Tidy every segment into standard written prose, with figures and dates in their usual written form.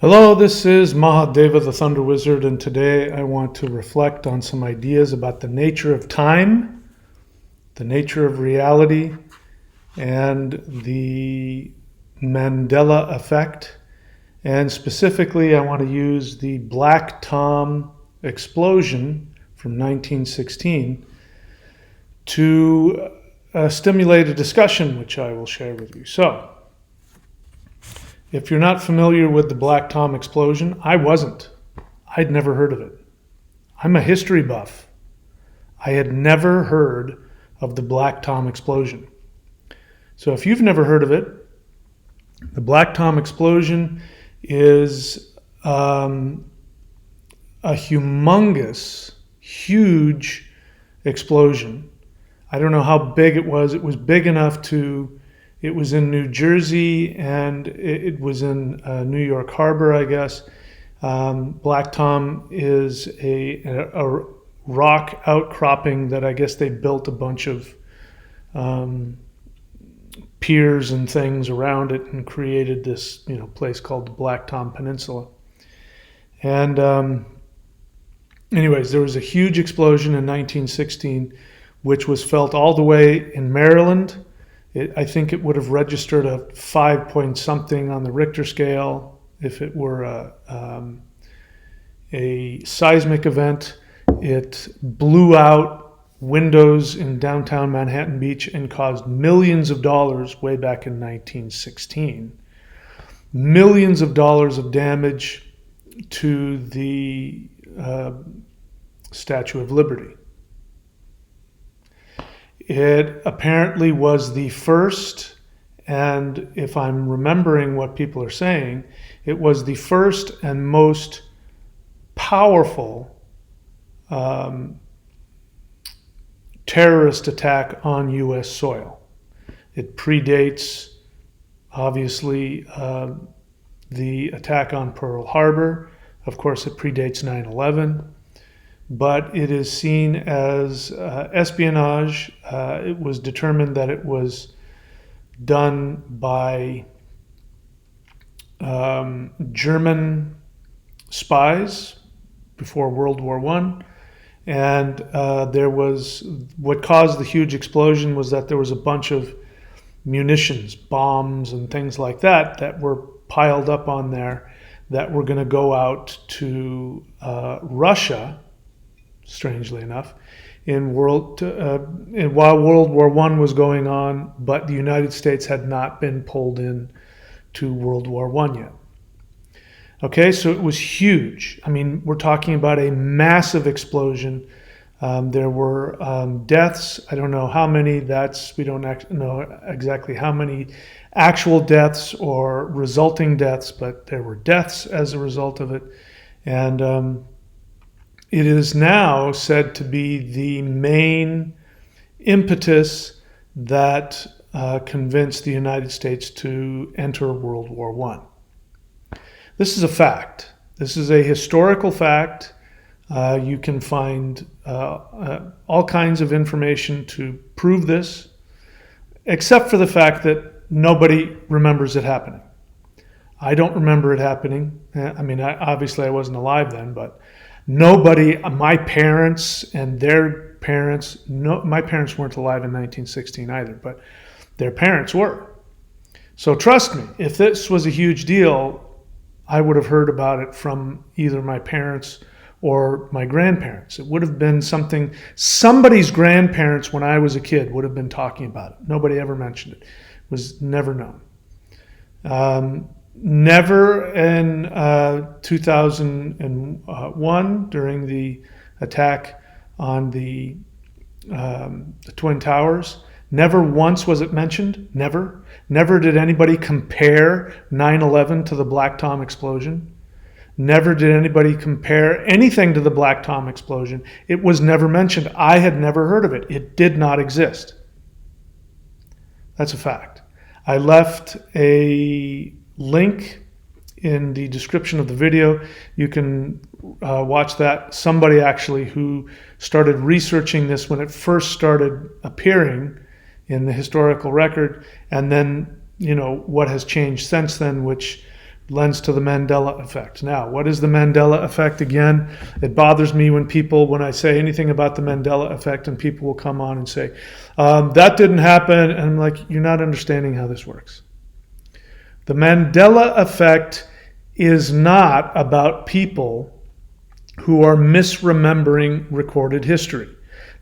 Hello, this is Mahadeva the Thunder Wizard, and today I want to reflect on some ideas about the nature of time, the nature of reality, and the Mandela Effect. And specifically, I want to use the Black Tom explosion from 1916 to stimulate a discussion, which I will share with you. So, if you're not familiar with the Black Tom explosion, I wasn't. I'd never heard of it. I'm a history buff. I had never heard of the Black Tom explosion. So if you've never heard of it, the Black Tom explosion is a humongous, huge explosion. I don't know how big it was. It was big enough it was in New Jersey, and it was in New York Harbor, I guess. Black Tom is a rock outcropping that I guess they built a bunch of piers and things around it and created this, place called the Black Tom Peninsula. And anyways, there was a huge explosion in 1916, which was felt all the way in Maryland. I think it would have registered a 5 point something on the Richter scale if it were a seismic event. It blew out windows in downtown Manhattan Beach and caused millions of dollars way back in 1916. Millions of dollars of damage to the Statue of Liberty. It apparently was the first, and if I'm remembering what people are saying, it was the first and most powerful terrorist attack on U.S. soil. It predates, obviously, the attack on Pearl Harbor. Of course, it predates 9/11. But it is seen as espionage. It was determined that it was done by German spies before World War I. And what caused the huge explosion was that there was a bunch of munitions, bombs and things like that were piled up on there that were going to go out to Russia, strangely enough, while World War I was going on, but the United States had not been pulled in to World War I yet. Okay, so it was huge. I mean, we're talking about a massive explosion. There were deaths. I don't know how many. We don't know exactly how many actual deaths or resulting deaths, but there were deaths as a result of it. And it is now said to be the main impetus that convinced the United States to enter World War I. This is a fact. This is a historical fact. You can find all kinds of information to prove this, except for the fact that nobody remembers it happening. I don't remember it happening. I mean, obviously I wasn't alive then, but nobody, my parents and their parents, my parents weren't alive in 1916 either, but their parents were. So trust me, if this was a huge deal, I would have heard about it from either my parents or my grandparents. It would have been somebody's grandparents when I was a kid would have been talking about it. Nobody ever mentioned it. It was never known. Never in 2001 during the attack on the Twin Towers. Never once was it mentioned. Never. Never did anybody compare 9/11 to the Black Tom explosion. Never did anybody compare anything to the Black Tom explosion. It was never mentioned. I had never heard of it. It did not exist. That's a fact. I left a link in the description of the video. You can watch that. Somebody actually who started researching this when it first started appearing in the historical record, and then what has changed since then, which lends to the Mandela Effect. Now, what is the Mandela Effect again? It bothers me when I say anything about the Mandela Effect and people will come on and say, that didn't happen. And I'm like, you're not understanding how this works. The Mandela Effect is not about people who are misremembering recorded history.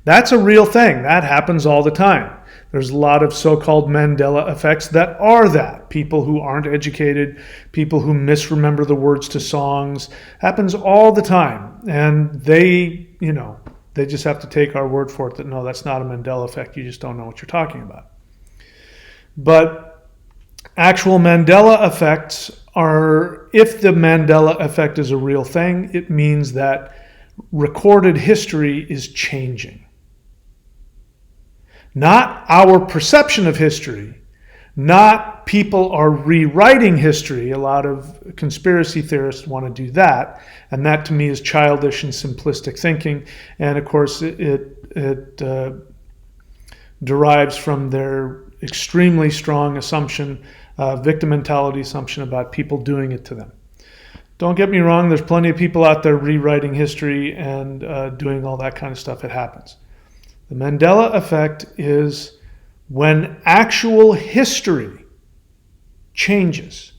That's a real thing. That happens all the time. There's a lot of so-called Mandela effects that are that. People who aren't educated, people who misremember the words to songs. Happens all the time. And they just have to take our word for it that no, that's not a Mandela effect. You just don't know what you're talking about. But actual Mandela effects are, if the Mandela effect is a real thing, it means that recorded history is changing. Not our perception of history, not people are rewriting history. A lot of conspiracy theorists want to do that, and that to me is childish and simplistic thinking. And of course, it derives from their extremely strong assumption, victim mentality assumption about people doing it to them. Don't get me wrong, there's plenty of people out there rewriting history and doing all that kind of stuff. It happens. The Mandela effect is when actual history changes.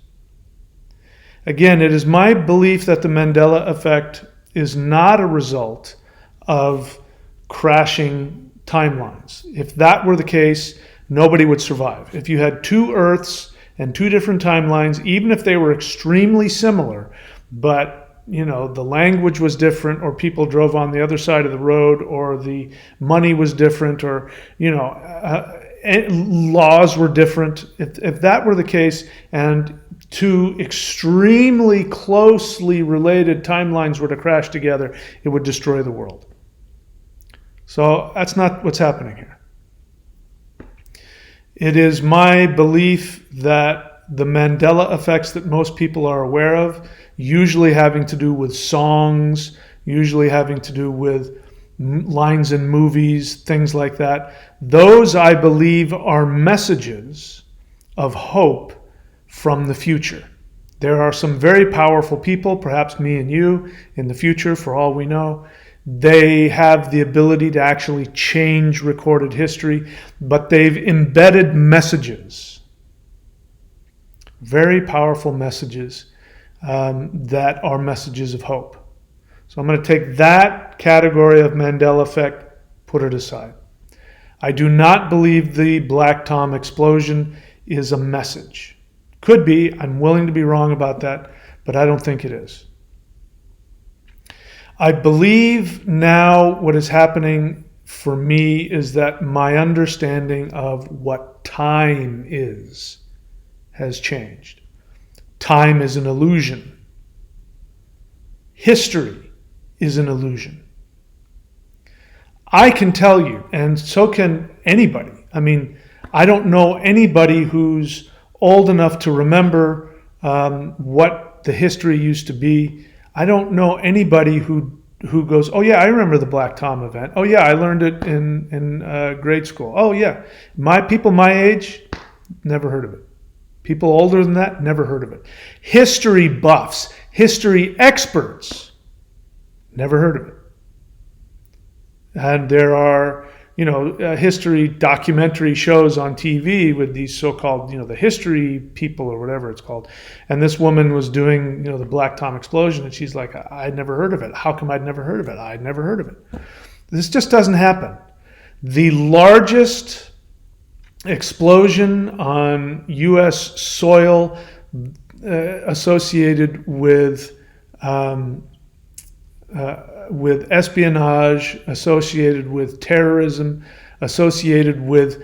Again, it is my belief that the Mandela effect is not a result of crashing timelines. If that were the case, nobody would survive. If you had two Earths and two different timelines, even if they were extremely similar, but the language was different, or people drove on the other side of the road, or the money was different, or laws were different. If that were the case, and two extremely closely related timelines were to crash together, it would destroy the world. So that's not what's happening here. It is my belief that the Mandela effects that most people are aware of, usually having to do with songs, usually having to do with lines in movies, things like that, those I believe are messages of hope from the future. There are some very powerful people, perhaps me and you, in the future, for all we know. They have the ability to actually change recorded history, but they've embedded messages, very powerful messages that are messages of hope. So I'm going to take that category of Mandela effect, put it aside. I do not believe the Black Tom explosion is a message. Could be. I'm willing to be wrong about that, but I don't think it is. I believe now what is happening for me is that my understanding of what time is has changed. Time is an illusion. History is an illusion. I can tell you, and so can anybody. I mean, I don't know anybody who's old enough to remember what the history used to be. I don't know anybody who goes, oh yeah, I remember the Black Tom event. Oh yeah, I learned it in grade school. Oh yeah, people my age, never heard of it. People older than that, never heard of it. History buffs, history experts, never heard of it. And there are, history documentary shows on TV with these so-called, the history people or whatever it's called. And this woman was doing, the Black Tom explosion, and she's like, I'd never heard of it. How come I'd never heard of it? I'd never heard of it. This just doesn't happen. The largest explosion on U.S. soil associated with espionage, associated with terrorism, associated with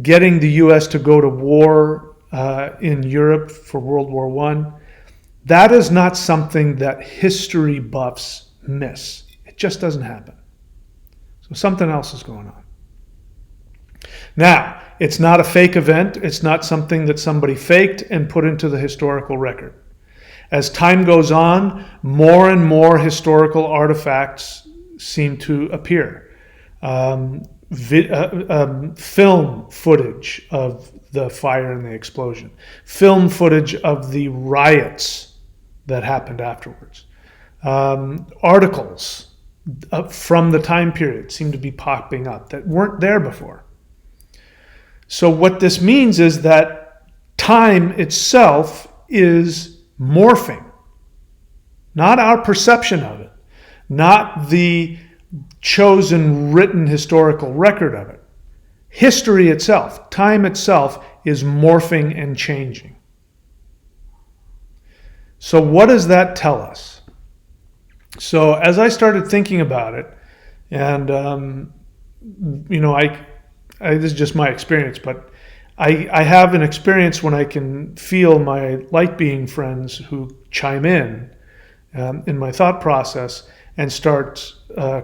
getting the U.S. to go to war in Europe for World War I. That is not something that history buffs miss. It just doesn't happen. So something else is going on. Now, it's not a fake event. It's not something that somebody faked and put into the historical record. As time goes on, more and more historical artifacts seem to appear. Film footage of the fire and the explosion. Film footage of the riots that happened afterwards. Articles from the time period seem to be popping up that weren't there before. So what this means is that time itself is morphing. Not our perception of it. Not the chosen written historical record of it. History itself, time itself, is morphing and changing. So what does that tell us? So as I started thinking about it, and this is just my experience, but I have an experience when I can feel my light being friends who chime in my thought process and start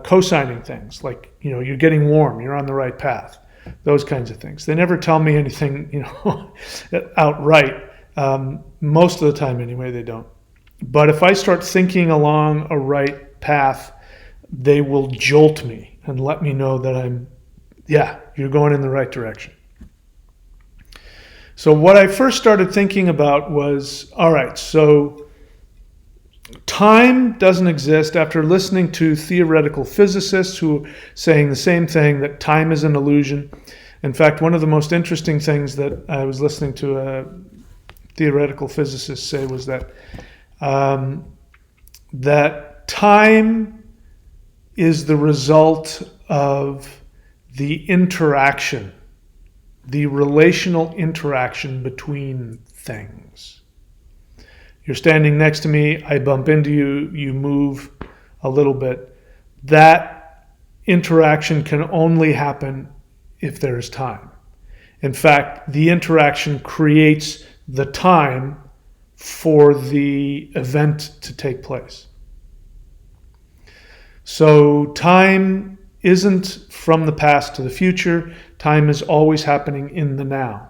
co-signing things like, you're getting warm, you're on the right path, those kinds of things. They never tell me anything, outright. Most of the time anyway, they don't. But if I start thinking along a right path, they will jolt me and let me know that you're going in the right direction. So what I first started thinking about was, all right, so time doesn't exist. After listening to theoretical physicists who are saying the same thing, that time is an illusion. In fact, one of the most interesting things that I was listening to a theoretical physicist say was that that time is the result of the interaction, the relational interaction between things. You're standing next to me, I bump into you, you move a little bit. That interaction can only happen if there's time. In fact, the interaction creates the time for the event to take place. So time isn't from the past to the future. Time is always happening in the now.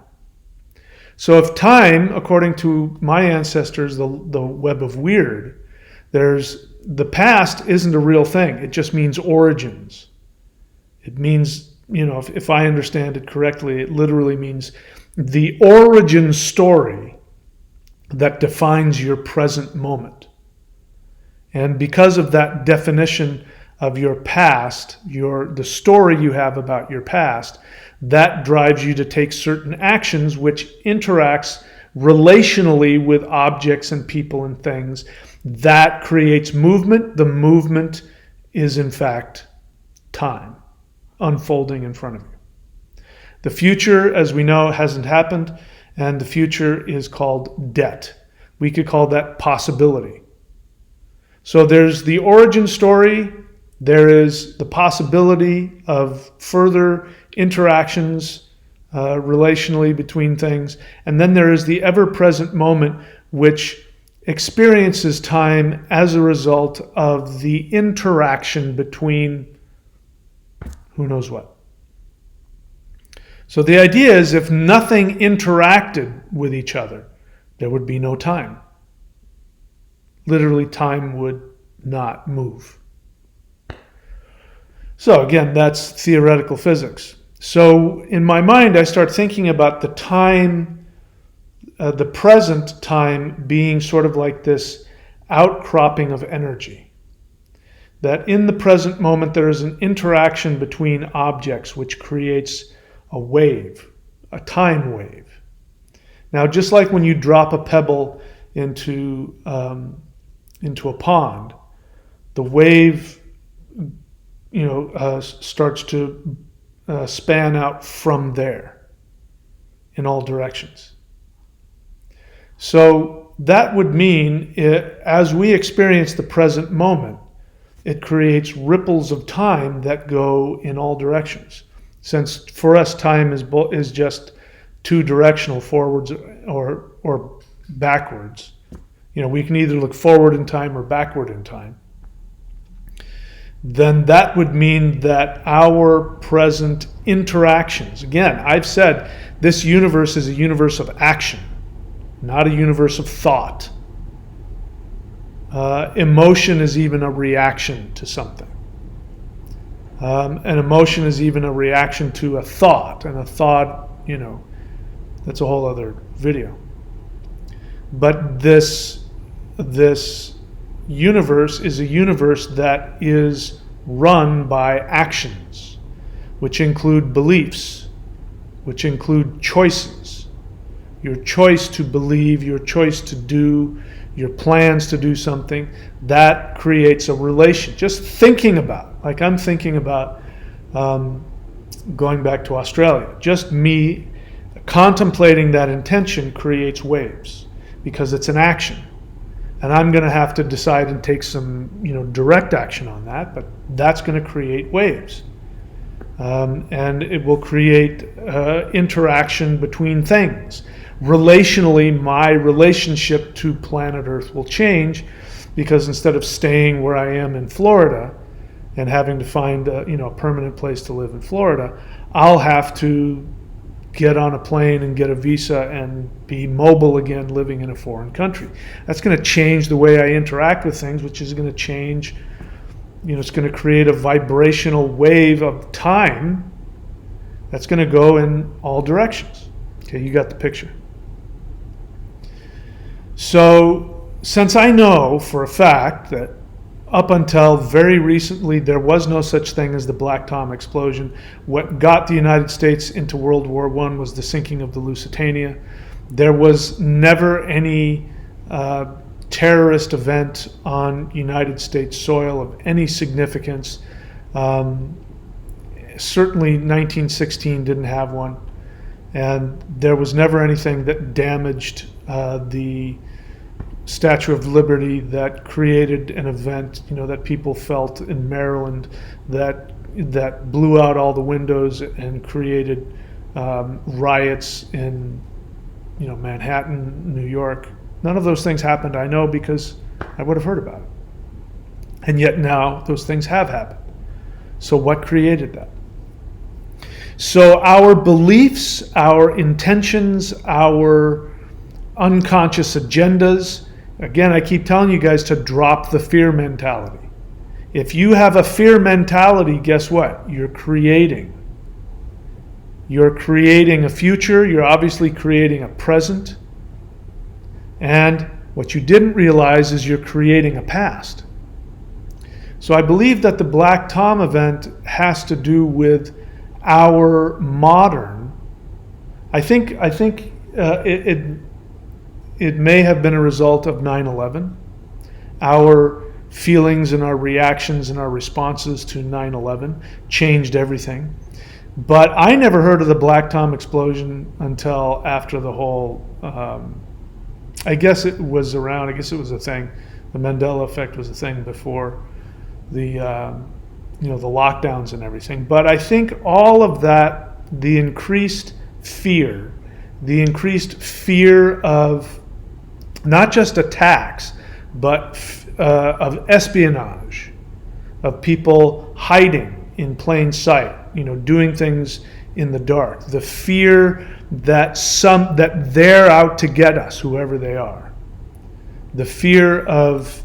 So if time, according to my ancestors, the web of weird, the past isn't a real thing. It just means origins. It means, if I understand it correctly, it literally means the origin story that defines your present moment. And because of that definition of your past, the story you have about your past, that drives you to take certain actions which interacts relationally with objects and people and things. That creates movement. The movement is in fact time unfolding in front of you. The future, as we know, hasn't happened, and the future is called debt. We could call that possibility. So there's the origin story, there is the possibility of further interactions relationally between things, and then there is the ever-present moment which experiences time as a result of the interaction between who knows what. So the idea is if nothing interacted with each other, there would be no time. Literally, time would not move. So again, that's theoretical physics. So in my mind, I start thinking about the time, the present time being sort of like this outcropping of energy. That in the present moment, there is an interaction between objects which creates a wave, a time wave. Now, just like when you drop a pebble into a pond, the wave, starts to span out from there in all directions. So that would mean, as we experience the present moment, it creates ripples of time that go in all directions. Since for us, time is just two-directional, forwards or backwards. We can either look forward in time or backward in time. Then that would mean that our present interactions, again, I've said this universe is a universe of action, not a universe of thought. Emotion is even a reaction to something. An emotion is even a reaction to a thought, and a thought, That's a whole other video. But this universe is a universe that is run by actions, which include beliefs, which include choices. Your choice to believe, your choice to do, your plans to do something, that creates a relation. Just thinking about, like I'm thinking about going back to Australia. Just me contemplating that intention creates waves because it's an action. And I'm going to have to decide and take some, direct action on that, but that's going to create waves. And it will create interaction between things. Relationally, my relationship to planet Earth will change because instead of staying where I am in Florida and having to find a permanent place to live in Florida, I'll have to get on a plane and get a visa and be mobile again living in a foreign country. That's going to change the way I interact with things, which is going to change, it's going to create a vibrational wave of time that's going to go in all directions. Okay, you got the picture. So, since I know for a fact that up until very recently there was no such thing as the Black Tom explosion, what got the United States into World War I was the sinking of the Lusitania. There was never any terrorist event on United States soil of any significance. Certainly 1916 didn't have one. And there was never anything that damaged the Statue of Liberty that created an event, that people felt in Maryland that blew out all the windows and created riots in, Manhattan, New York. None of those things happened, I know, because I would have heard about it. And yet now those things have happened. So what created that? So our beliefs, our intentions, our unconscious agendas. Again, I keep telling you guys to drop the fear mentality. If you have a fear mentality, guess what? You're creating a future. You're obviously creating a present. And what you didn't realize is you're creating a past. So I believe that the Black Tom event has to do with our modern. I think it may have been a result of 9/11. Our feelings and our reactions and our responses to 9/11 changed everything. But I never heard of the Black Tom explosion until after the whole, I guess it was a thing. The Mandela Effect was a thing before the lockdowns and everything. But I think all of that, the increased fear of not just attacks, but of espionage, of people hiding in plain sight, doing things in the dark. The fear that they're out to get us, whoever they are. The fear of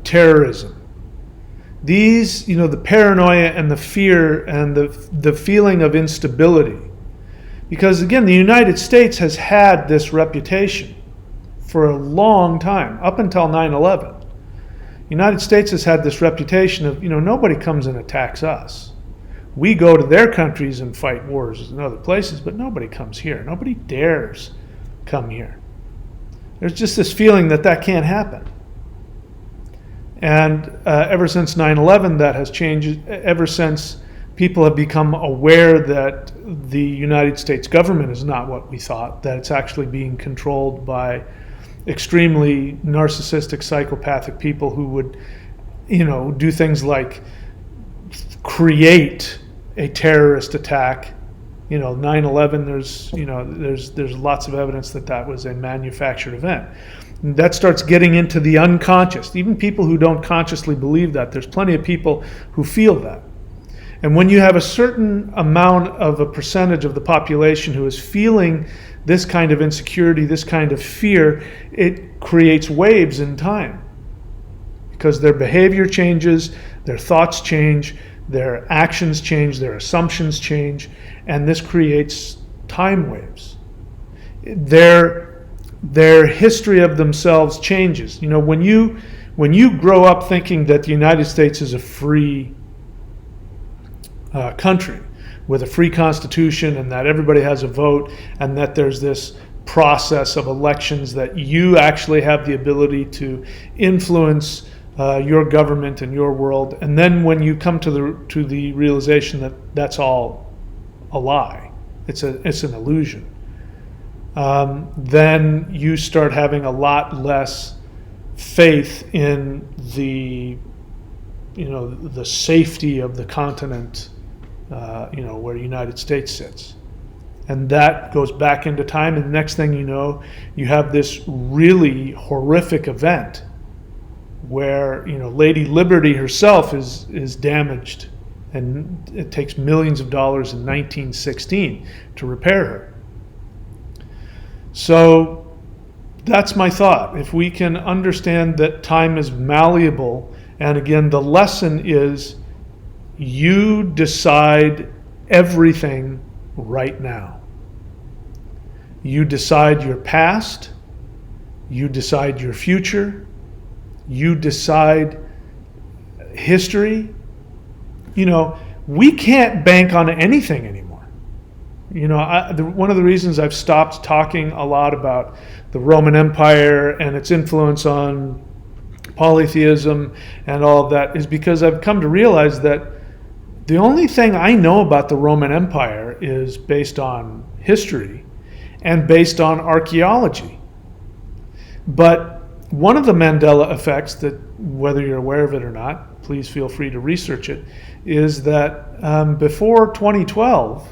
terrorism. These, the paranoia and the fear and the feeling of instability. Because again, the United States has had this reputation for a long time, up until 9/11. The United States has had this reputation of, nobody comes and attacks us. We go to their countries and fight wars in other places, but nobody comes here. Nobody dares come here. There's just this feeling that can't happen. And ever since 9/11, that has changed. Ever since people have become aware that the United States government is not what we thought, that it's actually being controlled by extremely narcissistic, psychopathic people who would, do things like create a terrorist attack. 9/11, there's lots of evidence that was a manufactured event. And that starts getting into the unconscious. Even people who don't consciously believe that, there's plenty of people who feel that. And when you have a certain amount of a percentage of the population who is feeling this kind of insecurity, this kind of fear, it creates waves in time. Because their behavior changes, their thoughts change, their actions change, their assumptions change, and this creates time waves. Their history of themselves changes. You know, when you grow up thinking that the United States is a free country with a free constitution and that everybody has a vote and that there's this process of elections that you actually have the ability to influence your government and your world, and then when you come to the realization that that's all a lie, it's an illusion, then you start having a lot less faith in the safety of the continent, where the United States sits. And that goes back into time, and the next thing you know, you have this really horrific event where Lady Liberty herself is damaged, and it takes millions of dollars in 1916 to repair her. So that's my thought. If we can understand that time is malleable, and again, the lesson is you decide everything right now. You decide your past, you decide your future, you decide history. We can't bank on anything anymore. One of the reasons I've stopped talking a lot about the Roman Empire and its influence on polytheism and all of that is because I've come to realize that the only thing I know about the Roman Empire is based on history and based on archaeology. But one of the Mandela effects, that whether you're aware of it or not, please feel free to research it, is that before 2012,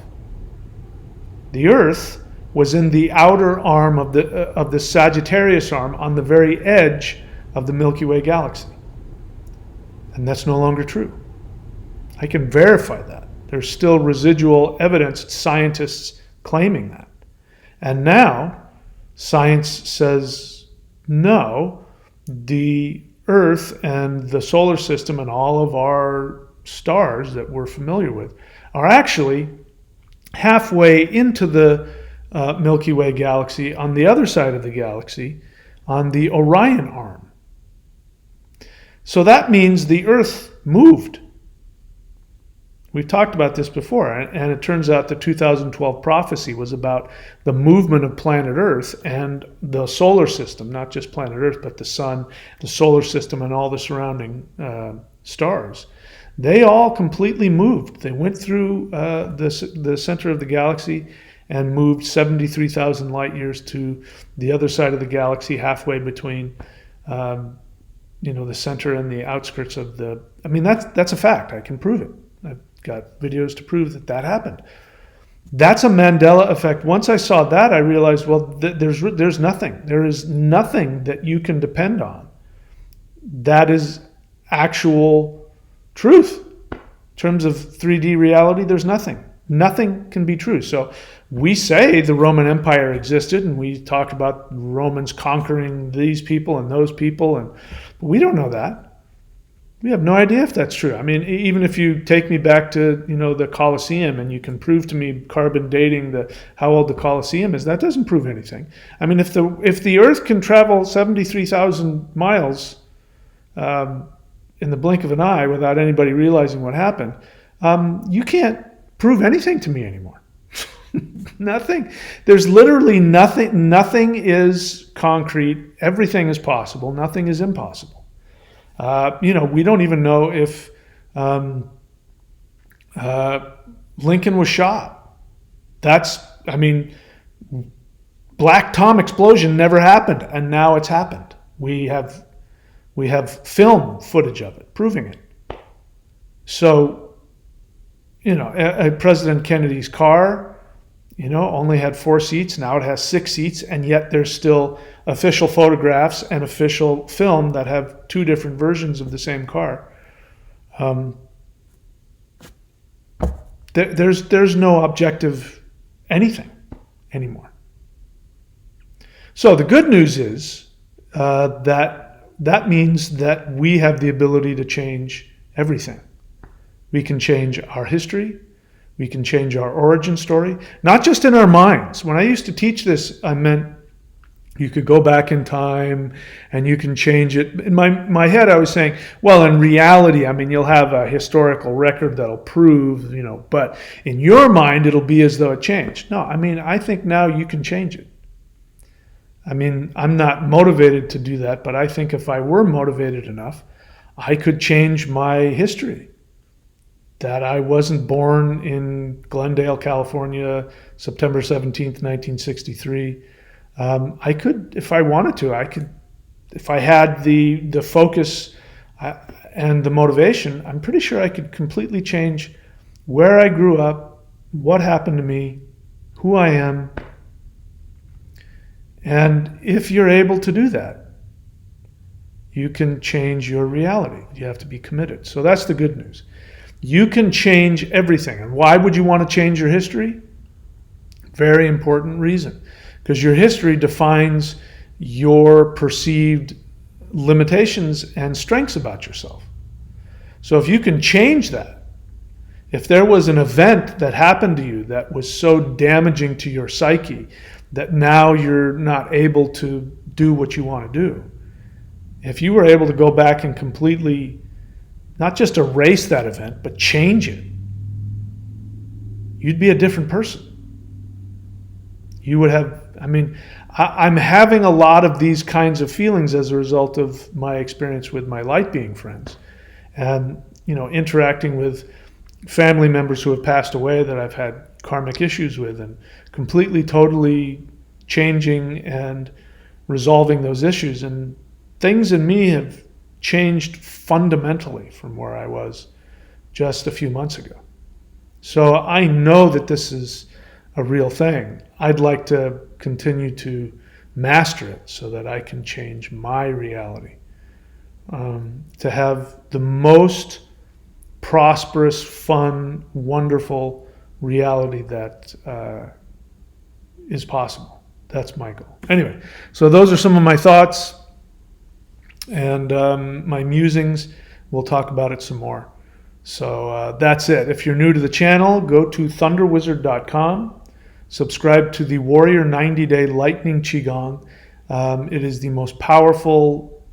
the Earth was in the outer arm of the Sagittarius arm, on the very edge of the Milky Way galaxy. And that's no longer true. I can verify that. There's still residual evidence, scientists claiming that. And now science says no, the Earth and the solar system and all of our stars that we're familiar with are actually halfway into the Milky Way galaxy, on the other side of the galaxy, on the Orion arm. So that means the Earth moved. We've talked about this before, and it turns out the 2012 prophecy was about the movement of planet Earth and the solar system, not just planet Earth, but the sun, the solar system, and all the surrounding stars. They all completely moved. They went through the center of the galaxy and moved 73,000 light years to the other side of the galaxy, halfway between the center and the outskirts of the... I mean, that's a fact. I can prove it. I've got videos to prove that happened. That's a Mandela effect. Once I saw that, I realized, well, there's nothing. There is nothing that you can depend on that is actual truth. In terms of 3D reality, there's nothing. Nothing can be true. So we say the Roman Empire existed, and we talk about Romans conquering these people and those people, but we don't know that. We have no idea if that's true. I mean, even if you take me back to the Colosseum and you can prove to me carbon dating how old the Colosseum is, that doesn't prove anything. I mean, if the Earth can travel 73,000 miles in the blink of an eye without anybody realizing what happened, you can't prove anything to me anymore. Nothing. There's literally nothing. Nothing is concrete. Everything is possible. Nothing is impossible. We don't even know if Lincoln was shot. Black Tom explosion never happened, and now it's happened. We have film footage of it proving it. So, President Kennedy's car, only had 4 seats. Now it has 6 seats, and yet there's still official photographs and official film that have 2 different versions of the same car. There's no objective anything anymore. So the good news is that means that we have the ability to change everything. We can change our history. We can change our origin story, not just in our minds. When I used to teach this, I meant you could go back in time and you can change it. In my head, I was saying, well, in reality, I mean, you'll have a historical record that'll prove, but in your mind, it'll be as though it changed. No, I mean, I think now you can change it. I mean, I'm not motivated to do that, but I think if I were motivated enough, I could change my history. That I wasn't born in Glendale, California, September 17th, 1963. I could, if I wanted to, if I had the focus and the motivation, I'm pretty sure I could completely change where I grew up, what happened to me, who I am. And if you're able to do that, you can change your reality. You have to be committed. So that's the good news. You can change everything. And why would you want to change your history? Very important reason. Because your history defines your perceived limitations and strengths about yourself. So if you can change that, if there was an event that happened to you that was so damaging to your psyche that now you're not able to do what you want to do, if you were able to go back and completely not just erase that event, but change it, you'd be a different person. You would have, I'm having a lot of these kinds of feelings as a result of my experience with my light being friends and, interacting with family members who have passed away that I've had karmic issues with, and completely, totally changing and resolving those issues. And things in me have changed fundamentally from where I was just a few months ago. So I know that this is a real thing. I'd like to continue to master it so that I can change my reality, to have the most prosperous, fun, wonderful reality that is possible. That's my goal. Anyway, so those are some of my thoughts and my musings. We'll talk about it some more. So that's it. If you're new to the channel, go to thunderwizard.com. Subscribe to the Warrior 90-Day Lightning Qigong. It is the most powerful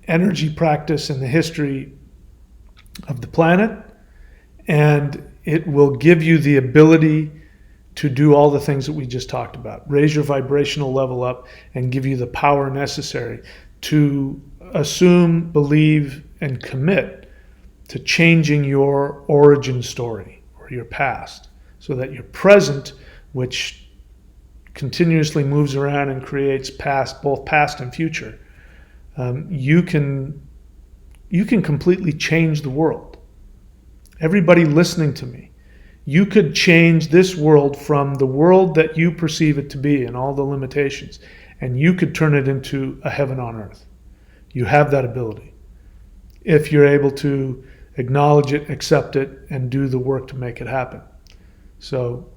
energy practice in the history of the planet, and it will give you the ability to do all the things that we just talked about. Raise your vibrational level up and give you the power necessary to assume, believe, and commit to changing your origin story or your past, so that your present, which continuously moves around and creates both past and future, you can completely change the world. Everybody listening to me, you could change this world from the world that you perceive it to be and all the limitations, and you could turn it into a heaven on earth. You have that ability if you're able to acknowledge it, accept it, and do the work to make it happen. So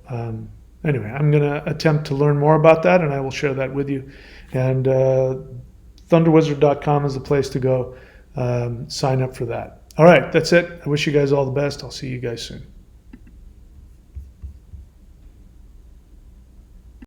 anyway, I'm going to attempt to learn more about that, and I will share that with you. And thunderwizard.com is the place to go. Sign up for that. All right, that's it. I wish you guys all the best. I'll see you guys soon.